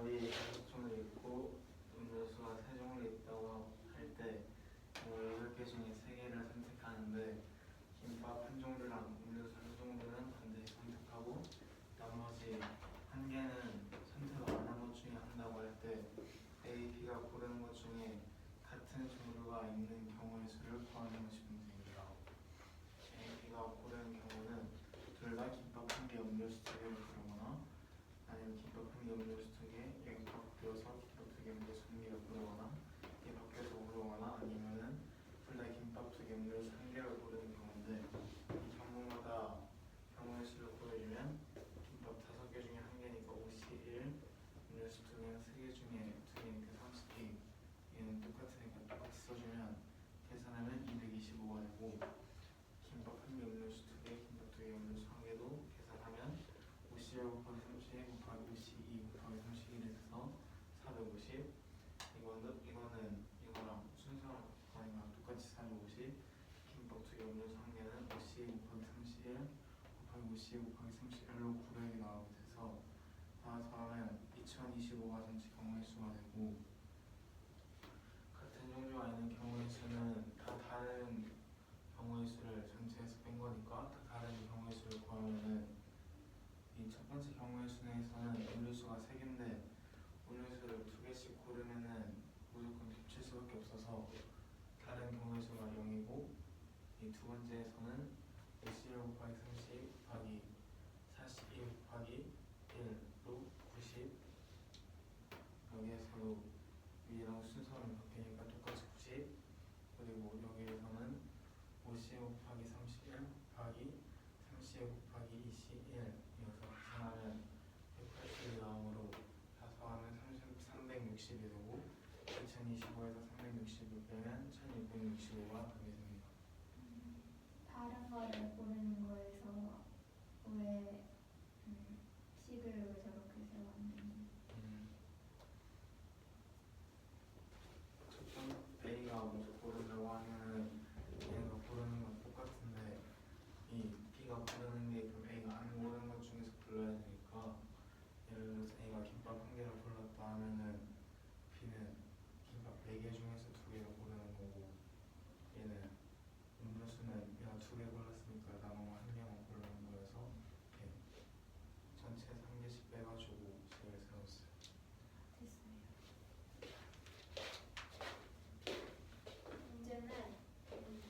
김밥이 6종류 있고 음료수가 3종류 있다고 할 때 8개 중에 3개를 선택하는데 김밥 한 종류랑 음료수 한 종류는 반드시 선택하고 나머지 한 개는 선택 안 한 것 중에 한다고 할 때 A, B가 고르는 것 중에 같은 종류가 있는 경우의 수를 구하는 것이 문제입니다. A, B가 고르는 경우는 둘 다 김밥 한 개, 음료수 2개를 고르거나 아니면 김밥 한 개, 음료수 2개, 여기 바뀌어서 김밥 2개, 음료수 1개를 고르거나 이게 바뀌어서 고르거나 아니면은 둘 다 김밥 2개, 음료수 1개를 고르는 경우인데 이 경우마다 경우의 수를 고르려면 김밥 5개 중에 1개니까 51, 음료수 2개는 3개 중에 2개니까 32 얘는 똑같으니까 똑같이 써주면 계산하면 225가 되고 김밥 1개, 음료수 2개, 김밥 2개, 음료수 1개도 계산하면 51 곱하기 30 곱하기 52 곱하기 31이 돼서 450 이거는 이거랑 순서랑 바꾸니까 똑같이 450 김밥 2개, 음료수 1개는 52 곱하기 31 곱하기 52 곱하기 31로 900이 나오게 돼서 다 더하면 2025가 전체 경우의 수가 되고 같은 종류가 있는 경우의 수는 다 다른 경우의 수를 전체에서 뺀 거니까 다 다른 경우의 수를 구하면은 이 첫 번째 경우의 수에서는 음료수가 3개인데 음료수를 2개씩 고르면은 무조건 겹칠 수밖에 없어서 다른 경우의 수가 0이고 이 두 번째에서는 51 곱하기 30 곱하기 42 곱하기 1로 90 여기에서도 위랑 순서는 바뀌니까 똑같이 90 그리고 여기에서는 50 곱하기 31 곱하기 30 곱하기 21 이어서 계산하면 180이 나오므로 다 더하면 360이 되고 2025에서 360을 빼면 1665가 되게 됩니다. 다른 거를 고르는 거에서 왜 식을 왜 저렇게 세웠는지. 첫번 A가 먼저 고르려고 하면은 A가 고르는 건 똑같은데 이 B가 고르는 게 그럼 A가 안 고르는 것 중에서 골라야 되니까 예를 들어서 A가 김밥 1개를 골랐다 하면은 B는 김밥 4개 중에서 2개를 고르는 거고 얘는 음료수는 얘가 2개 골랐으니까 남은 거 1개만 고르는 거여서 이렇게 전체에서 1개씩 빼가지고 식을 세웠어요. 됐어요. 문제는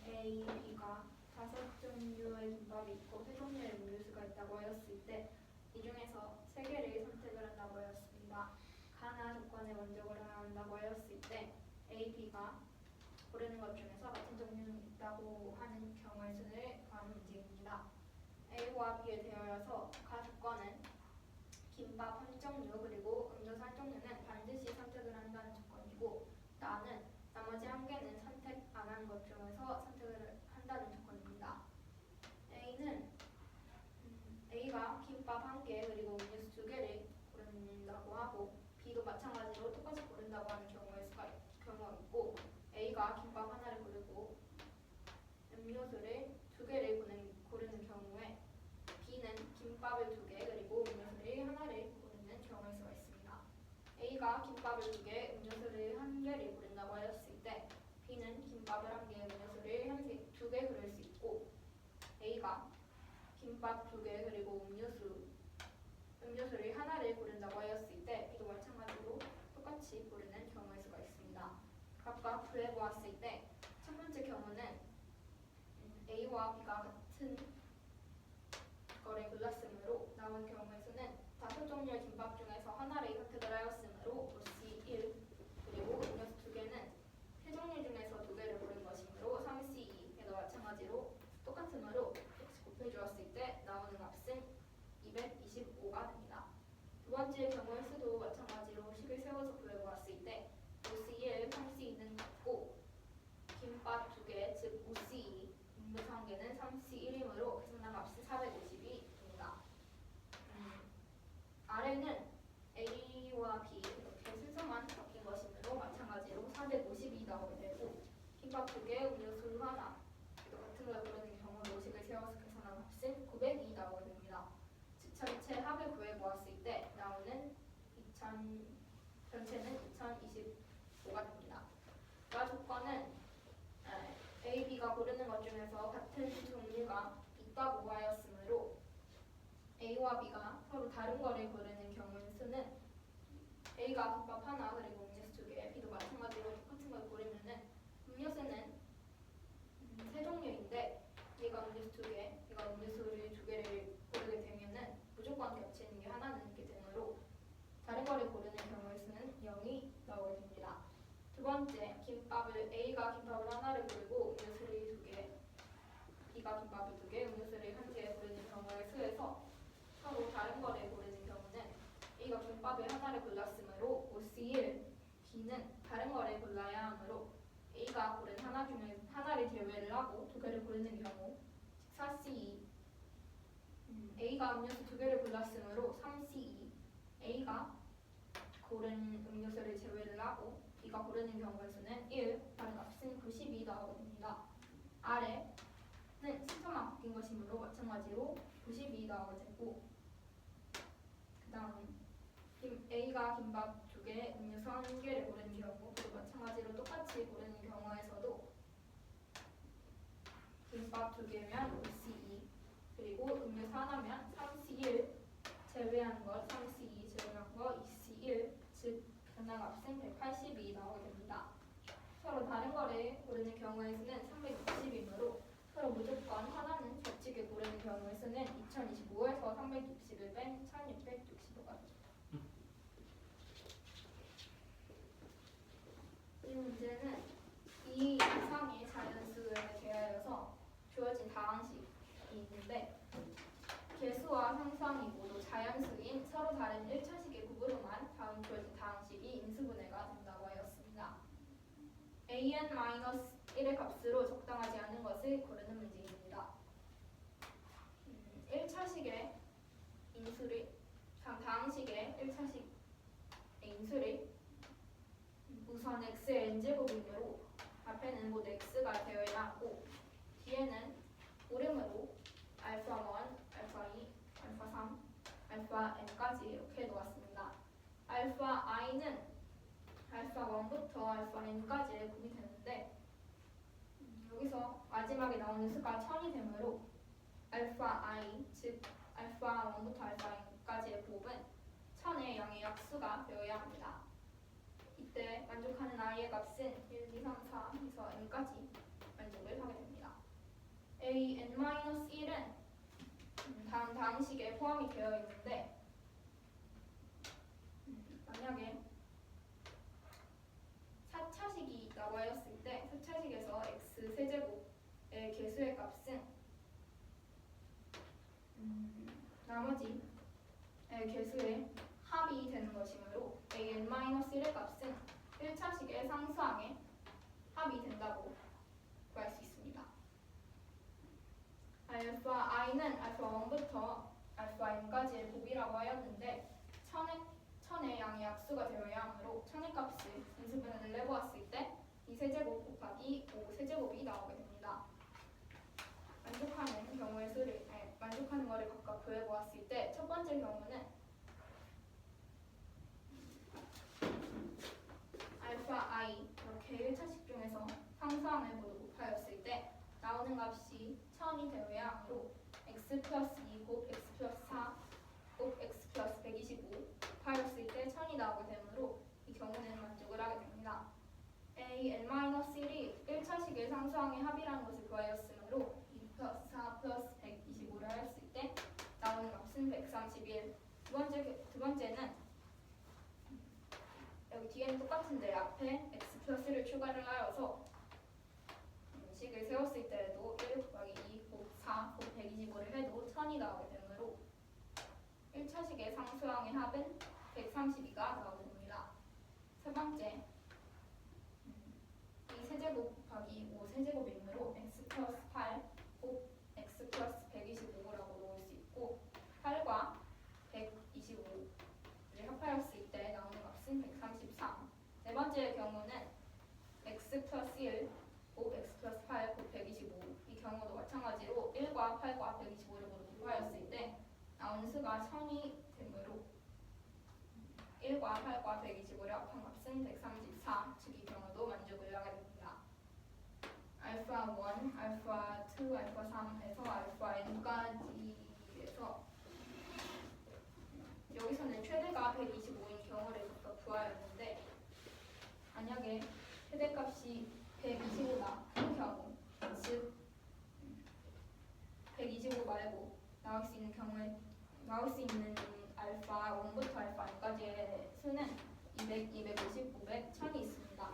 A, B가 5종류의 김밥이 있고 3종류의 음료수가 있다고 하였을 때 이 중에서 3개를 선택을 한다고 하였습니다. 가나 조건을 먼저 고려야 한다고 하였을 때 A, B가 고르는 것 중에서 같은 종류는 있다고 하는 경우의 수를 구하는 문제입니다. A와 B에 대하여서 가 조건은 김밥 한 종류 그리고 음료수 한 종류는 반드시 선택을 한다는 조건이고 나는 나머지 1개는 선택 안 한 것 중에서 선택을 한다는 조건입니다. A가 김밥 1개 그리고 음료수 2개를 고른다고 하고 B도 마찬가지로 똑같이 고른다고 하는 경우가 있고 A가 김밥 하나를 고르고 음료수를 2개를 고르는 경우에 B는 김밥을 2개 그리고 음료수를 하나를 고르는 경우일 수가 있습니다. A가 김밥을 2개, 음료수를 1개를 고른다고 하였을 때 B는 김밥을 1개, 음료수를 2개 고를 수 있고 A가 김밥 2개 그리고 음료수를 하나를 고른다고 하였을 때 B도 마찬가지로 똑같이 고르는 경우일 수가 있습니다. 각각 구해보았을 때 첫 번째 경우는 A와 B가 같은 거를 골랐으므로 남은 경우의 수는 5종류의 김밥 중에서 하나를 선택을 하였으므로 C1 그리고 음료수 2개는 3종류 중에서 2개를 고른 것이므로 3C2 얘도 마찬가지로 똑같으므로 곱해주었을 때 나오는 값은 225가 됩니다. 두 번째 경우의 수도 마찬가지로 식을 세워서 구해보았을 때 5C1, 3C2는 같고 김밥 2개, 즉 5C2, 음료수 1개는 3C1이므로 계산한 값이 450이 됩니다. 아래는 A와 B 이렇게 순서만 바뀐 것이므로 마찬가지로 450이 나오게 되고 김밥 2개, 음료수 하나 같은 걸 고르는 경우로 식을 세워서 계산한 값은 900이 나오게 됩니다. 즉 전체 합을 구해보았을 때 나오는 전체는 2025가 됩니다. 그 조건은 A, B가 고르는 것 중에서 같은 종류가 있다고 하였으므로 A와 B가 서로 다른 거를 고르는 경우의 수는 A가 김밥 하나 그리고 음료수 2개, B도 마찬가지로 똑같은 걸 고르면은 음료수는 세 종류인데 A가 음료수 2개, B가 음료수를 2개를 고르게 되면은 무조건 겹치는 게 하나는 있게 되므로 다른 거를 고르는 경우의 수는 0이 나오게 됩니다. 두 번째, A가 김밥을 하나를 고르고 음료수를 2개, B가 김밥을 2개, 음료수를 1개 고르는 경우의 수에서 서로 다른 거를 고르는 경우는 A가 김밥을 하나를 골랐으므로 5C1, B는 다른 거를 골라야 하므로 A가 고른 하나 중에 하나를 제외를 하고 2개를 고르는 경우 4C2, A가 음료수 2개를 골랐으므로 3C2, A가 고른 음료수를 제외를 하고 B가 고르는 경우의 수는 1, 다른 값은 92 나오게 됩니다. 아래는 순서만 바뀐 것이므로 마찬가지로 92 나오게 되고 그 다음 A가 김밥 2개, 음료수 1개를 고르는 경우 그리고 마찬가지로 똑같이 고르는 경우에서도 김밥 2개면 5C2 그리고 음료수 하나면 3C1 제외하는 것 3C2 제외한 거 2C1 즉 변화값은 182 나오게 됩니다. 서로 다른 거를 고르는 경우의 수는 360이므로 서로 무조건 하나는 겹치게 고르는 경우의 수는 2025에서 360을 뺀 1665가 됩니다. 이 문제는 2 이상의 자연수에 대하여서 주어진 다항식이 있는데 개수와 상수항이 모두 자연수인 서로 다른 1차식의 구부로만 다음 주어진 다항식이 인수분해가 된다고 하였습니다. an-1의 값으로 적당하지 않은 것을 고르는 문제입니다. 1차식의 인수를 다항식의 1차식 인수를 우선 x의 n제곱이므로 앞에는 모두 x가 되어야 하고 뒤에는 오름으로 알파 1, 알파 2, 알파 3, 알파 n까지 이렇게 놓았습니다. 알파 i는 알파 1부터 알파 n까지의 곱이 되는데 여기서 마지막에 나오는 수가 1000이 되므로 알파 i, 즉 알파 1부터 알파 n까지의 곱은 1000의 양의 약수가 되어야 합니다. 이때 만족하는 i의 값은 1, 2, 3, 4에서 n까지 만족을 하게 됩니다. an-1은 다음 다항식에 포함이 되어 있는데 만약에 4차식이 있다고 하였을 때 4차식에서 x 세제곱의 개수의 값은 나머지 개수의 합이 되는 것이므로 an-1의 값은 1차식의 상수항의 합이 된다고 구할 수 있습니다. 알파 i는 알파 1부터 알파 n까지의 곱이라고 하였는데 1000의 양의 약수가 되어야 하므로 1000의 값을 인수분해를 내보았을 때 2세제곱 곱하기 5세제곱이 나오게 됩니다. 만족하는 경우의 수를 만족하는 것을 각각 구해보았을 때 첫 번째 경우는 알파 i 이렇게 1차식 중에서 상수항을 모두 곱하였을 때 나오는 값이 1000이 되어야 하므로 x 플러스 2 곱 x 플러스 4 곱 x 플러스 125 곱하였을 때 1000이 나오게 되므로 이 경우는 만족을 하게 됩니다. an-1이 1차식의 상수항의 합이라는 것을 구하였으므로 2 플러스 4 플러스 125를 하였을 때 나오는 값은 131. 두 번째는 여기 뒤에는 똑같은데 앞에 x 플러스를 추가를 하여서 식을 세웠을 때에도 1 곱하기 2 곱 4 곱 125를 해도 1000이 나오게 되므로 1차식의 상수항의 합은 132가 나오게 됩니다. 세 번째 2세제곱 곱하기 5세제곱이므로 x 플러스 8 곱 x 플러스 125라고 놓을 수 있고 8과 125를 합하였을 때 나오는 값은 133. 네 번째 경우는 x 플러스 1 곱 x 플러스 8 곱 125. 이 경우도 마찬가지로 1과 8과 125를 모두 곱하였을 때 나오는 수가 1000이 되므로 1과 8과 125를 합한 값은 134, 즉 이 경우도 만족을 하게 됩니다. 알파 1, 알파 2, 알파 3에서 알파 n까지에서 여기서는 최대가 125인 경우를 부하였는데 만약에 최대값이 125다 큰 경우, 즉 125 말고 나올 수 있는 알파 1부터 알파 n까지의 수는 200, 250, 500, 1000이 있습니다.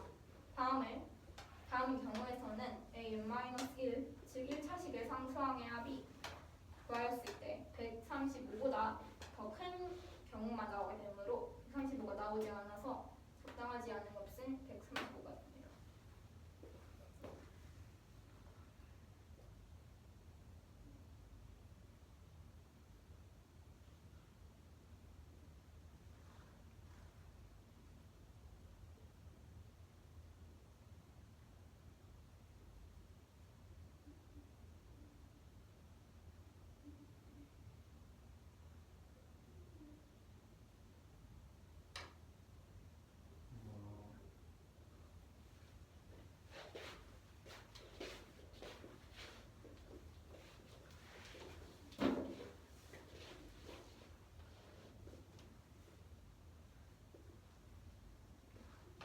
다음 경우에서는 a-1, 즉 1차식의 상수항의 합이 구하였을 때 135보다 더 큰 경우만 나오게 되므로 135가 나오지 않아서 적당하지 않은 값은 135가 됩니다.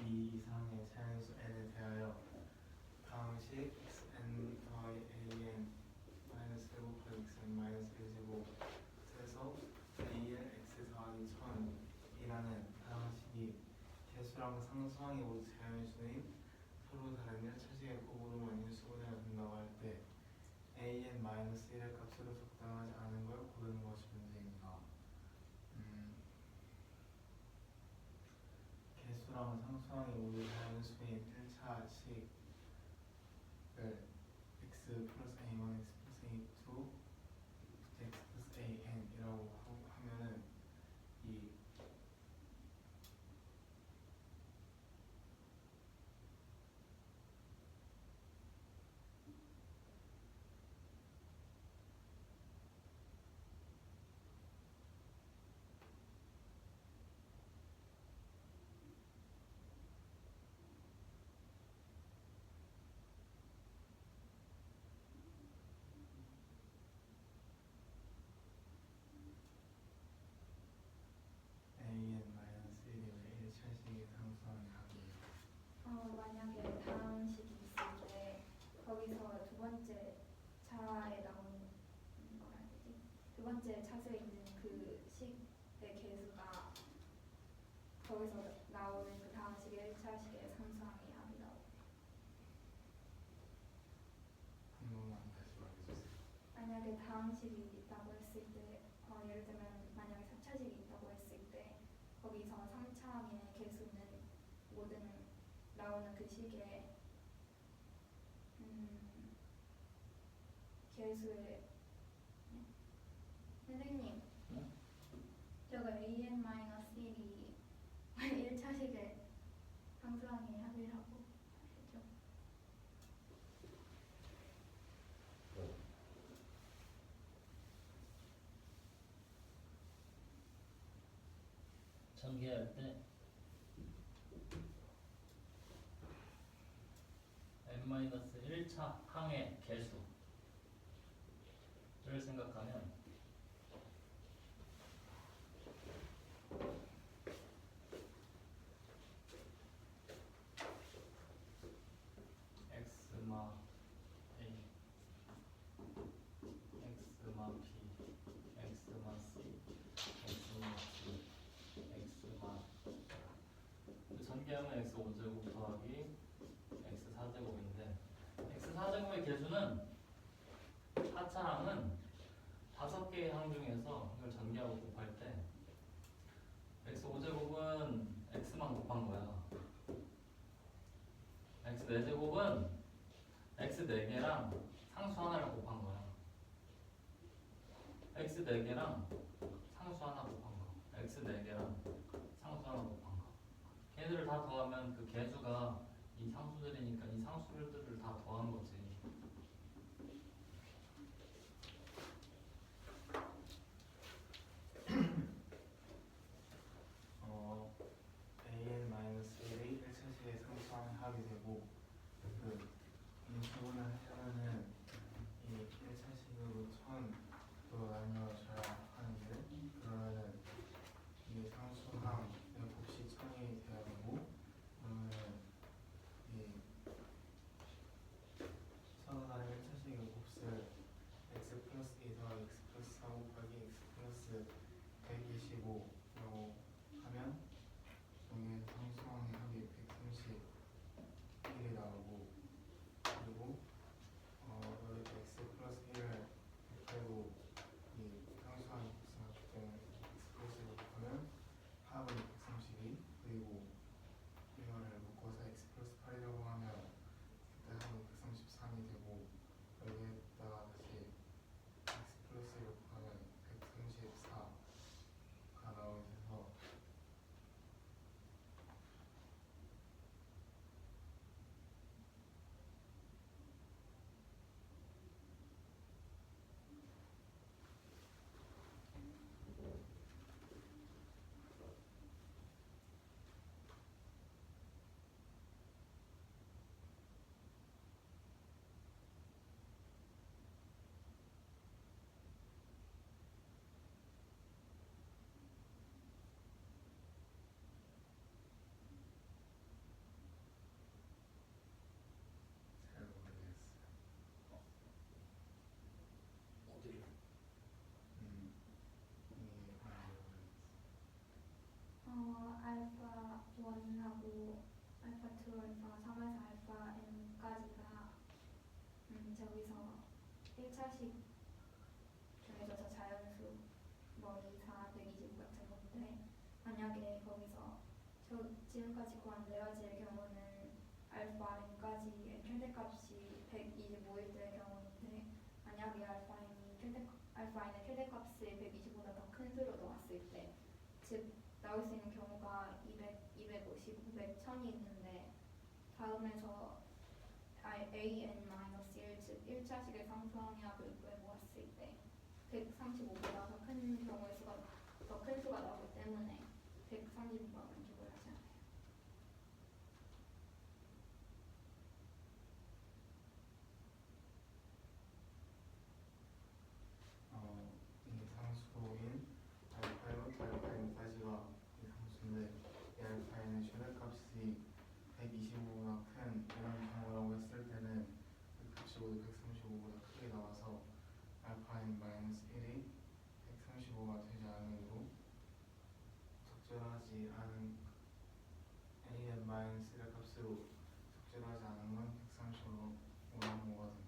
이 이상의 자연수 n에 대하여 다음식 xn 더하기 an 마이너스 1 곱하기 xn 마이너스 1제곱에서 an x 더하기 1000이라는 다항식이 개수랑 상수항이 모두 자연수인 서로 다른 일차식의 곱으로만 인수분해가 된다고 할 때 an 마이너스 1의 값으로 적당하지 않은 걸 고르는 것이 문제입니다. 개수랑 상수항이 모두 자연수인 1차식을 x 플러스 a1, x 플러스 a2, x 플러스 an이라고 하면은 이 an 마이너스 1이 왜 1차식의 상수항의 합이에요? 만약에 다항식이 있을 때 거기서 두 번째 차에 나오는 뭐라 해야 되지? 두 번째 차수에 있는 그 식의 개수가 거기서 나오는 그 다항식의 1차식의 상수항의 합이 나오고 한 번만 다시 말해주세요. 만약에 다항식이 있다고 했을 때 예를 들면 만약에 4차식이 있다고 했을 때 거기서 3차항의 개수는 모든 나오는 그 식의 개수의 선생님 저거 an-1이 1차식의 상수항의 합이라고 하시죠? 전개할 때 n-1차 항의 개수를 생각하면 x마 a, x마 b, x마 c, x마 d, x마 전개하면 x 5제곱 더하기 x 4제곱인데 x 4제곱의 개수는 4차항은 5개의 항 중에서 이걸 전개하고 곱할 때 x 5제곱은 x만 곱한 거야. x 4제곱은 x 4개랑 상수 하나를 곱한 거야. x 4개랑 상수 하나 곱한 거. x 4개랑 상수 하나 곱한 거. 걔들을 다 더하면 그 개수가 이 상수들이니까 이 상수들을 다 더한 거지. 1차식 중에서 저 자연수 뭐 2, 4, 125 같은 건데 만약에 거기서 저 지금까지 구한 네 가지의 경우는 알파 n까지의 최대값이 125일 때의 경우인데 만약에 알파 n의 최대값이 125보다 더 큰 수로 나왔을 때 즉 나올 수 있는 경우가 200, 250, 500, 1000이 있는데 다음에서 an-1 즉 1차식의 상수항약을 구해보았을 때 135보다 더 큰 경우의 수가 더 큰 수가 나오기 때문에 135가 만족을 하지 않아요. 이게 상수인 알파로부터 알파인까지가 이 상수인데 이 알파인의 최대값이 125보다 큰 이런 경우라고 했을 때는 그 값이 모두 135보다 크게 나와서 알파인 마이너스 1이 135가 되지 않은 이후 적절하지 않은 an 마이너스 1의 값으로 적절하지 않은 건 135로 뭐가 되는